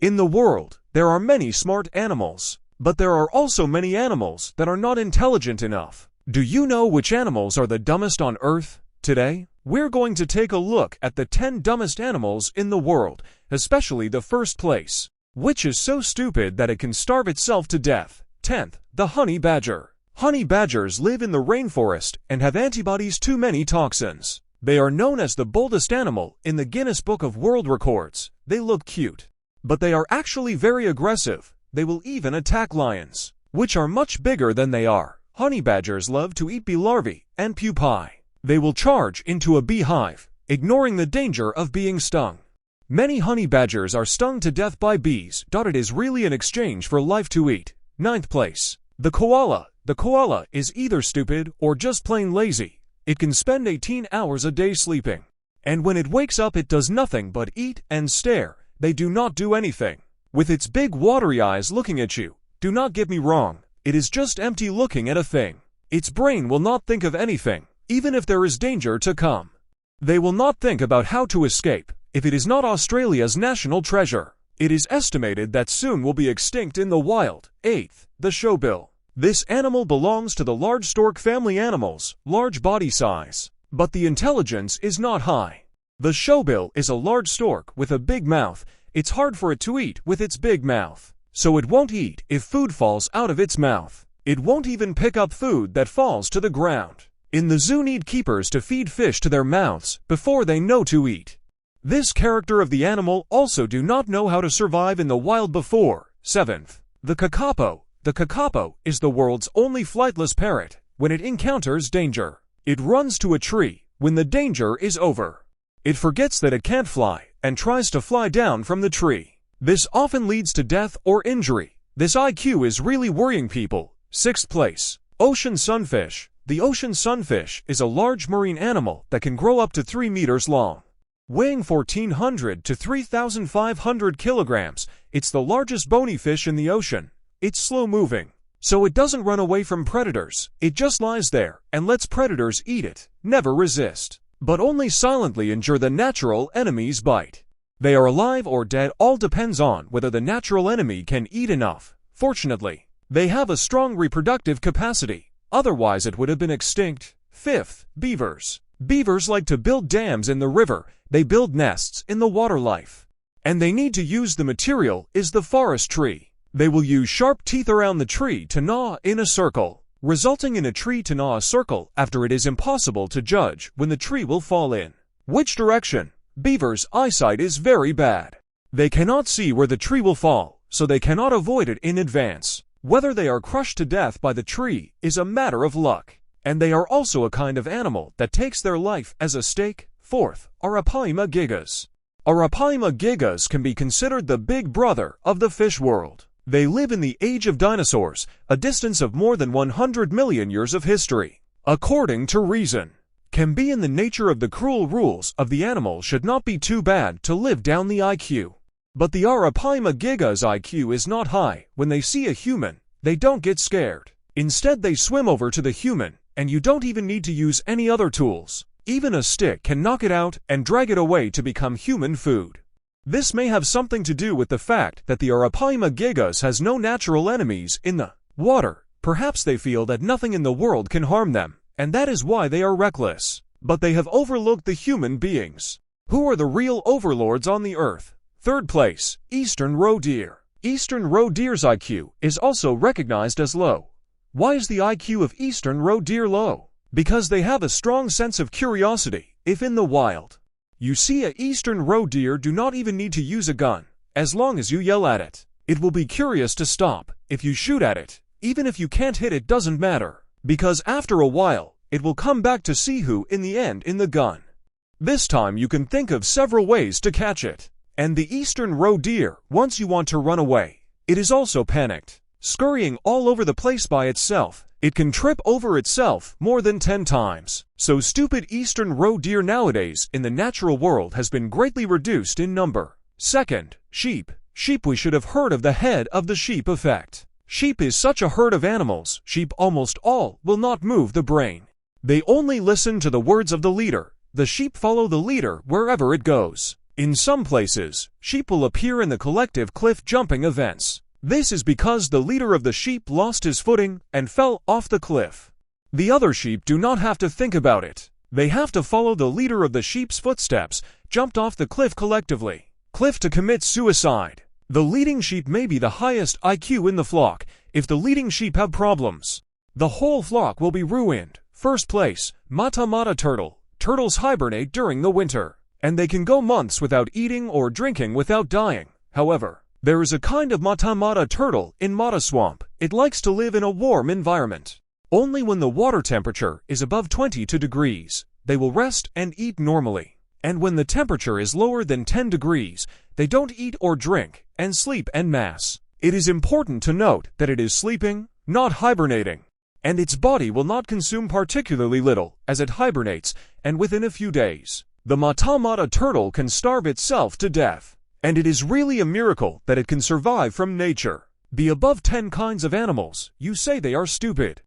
In the world, there are many smart animals, but there are also many animals that are not intelligent enough. Do you know which animals are the dumbest on Earth? Today, we're going to take a look at the 10 dumbest animals in the world, especially the first place, which is so stupid that it can starve itself to death. 10th, the honey badger. Honey badgers live in the rainforest and have antibodies to many toxins. They are known as the boldest animal in the Guinness Book of World Records. They look cute, but they are actually very aggressive. They will even attack lions, which are much bigger than they are. Honey badgers love to eat bee larvae and pupae. They will charge into a beehive, ignoring the danger of being stung. Many honey badgers are stung to death by bees. It is really an exchange for life to eat. 9th place, the koala. The koala is either stupid or just plain lazy. It can spend 18 hours a day sleeping, and when it wakes up it does nothing but eat and stare. They do not do anything. With its big watery eyes looking at you, do not get me wrong, it is just empty looking at a thing. Its brain will not think of anything, even if there is danger to come. They will not think about how to escape, if it is not Australia's national treasure. It is estimated that soon will be extinct in the wild. 8th, the showbill. This animal belongs to the large stork family animals, large body size, but the intelligence is not high. The showbill is a large stork with a big mouth. It's hard for it to eat with its big mouth, so it won't eat if food falls out of its mouth. It won't even pick up food that falls to the ground. In the zoo need keepers to feed fish to their mouths before they know to eat. This character of the animal also do not know how to survive in the wild before. 7th, the kakapo. The kakapo is the world's only flightless parrot. When it encounters danger, it runs to a tree when the danger is over. It forgets that it can't fly and tries to fly down from the tree. This often leads to death or injury. This IQ is really worrying people. 6th place, ocean sunfish. The ocean sunfish is a large marine animal that can grow up to 3 meters long. Weighing 1,400 to 3,500 kilograms, it's the largest bony fish in the ocean. It's slow-moving, so it doesn't run away from predators. It just lies there and lets predators eat it. Never resist, but only silently endure the natural enemy's bite. They are alive or dead, all depends on whether the natural enemy can eat enough. Fortunately, they have a strong reproductive capacity, otherwise it would have been extinct. 5th, beavers. Beavers like to build dams in the river. They build nests in the water life, and they need to use the material is the forest tree. They will use sharp teeth around the tree to gnaw in a circle, resulting in a tree to gnaw a circle after it is impossible to judge when the tree will fall in which direction. Beavers' eyesight is very bad. They cannot see where the tree will fall, so they cannot avoid it in advance. Whether they are crushed to death by the tree is a matter of luck, and they are also a kind of animal that takes their life as a stake. 4th, Arapaima gigas. Arapaima gigas can be considered the big brother of the fish world. They live in the age of dinosaurs, a distance of more than 100 million years of history. According to reason, can be in the nature of the cruel rules of the animal should not be too bad to live down the IQ. But the Arapaima gigas IQ is not high. When they see a human, they don't get scared. Instead they swim over to the human, and you don't even need to use any other tools. Even a stick can knock it out and drag it away to become human food. This may have something to do with the fact that the Arapaima gigas has no natural enemies in the water. Perhaps they feel that nothing in the world can harm them, and that is why they are reckless. But they have overlooked the human beings, who are the real overlords on the earth. 3rd place, eastern roe deer. Eastern roe deer's IQ is also recognized as low. Why is the IQ of eastern roe deer low? Because they have a strong sense of curiosity. If in the wild you see a eastern roe deer, do not even need to use a gun. As long as you yell at it, it will be curious to stop. If you shoot at it, even if you can't hit it, doesn't matter, because after a while, it will come back to see who in the end in the gun. This time you can think of several ways to catch it. And the eastern roe deer, once you want to run away, it is also panicked, scurrying all over the place by itself. It can trip over itself more than 10 times. So stupid eastern roe deer nowadays in the natural world has been greatly reduced in number. 2nd, sheep. Sheep. We should have heard of the head of the sheep effect. Sheep is such a herd of animals. Sheep almost all will not move the brain. They only listen to the words of the leader. The sheep follow the leader wherever it goes. In some places, sheep will appear in the collective cliff jumping events. This is because the leader of the sheep lost his footing and fell off the cliff. The other sheep do not have to think about it. They have to follow the leader of the sheep's footsteps, jumped off the cliff collectively. Cliff to commit suicide. The leading sheep may be the highest IQ in the flock. If the leading sheep have problems, the whole flock will be ruined. First place, Mata Mata turtle. Turtles hibernate during the winter, and they can go months without eating or drinking without dying. However, there is a kind of Mata Mata turtle in Mata Swamp. It likes to live in a warm environment. Only when the water temperature is above 22 degrees, they will rest and eat normally. And when the temperature is lower than 10 degrees, they don't eat or drink and sleep en masse. It is important to note that it is sleeping, not hibernating. And its body will not consume particularly little as it hibernates, and within a few days, the Mata Mata turtle can starve itself to death. And it is really a miracle that it can survive from nature. The above 10 kinds of animals, you say they are stupid.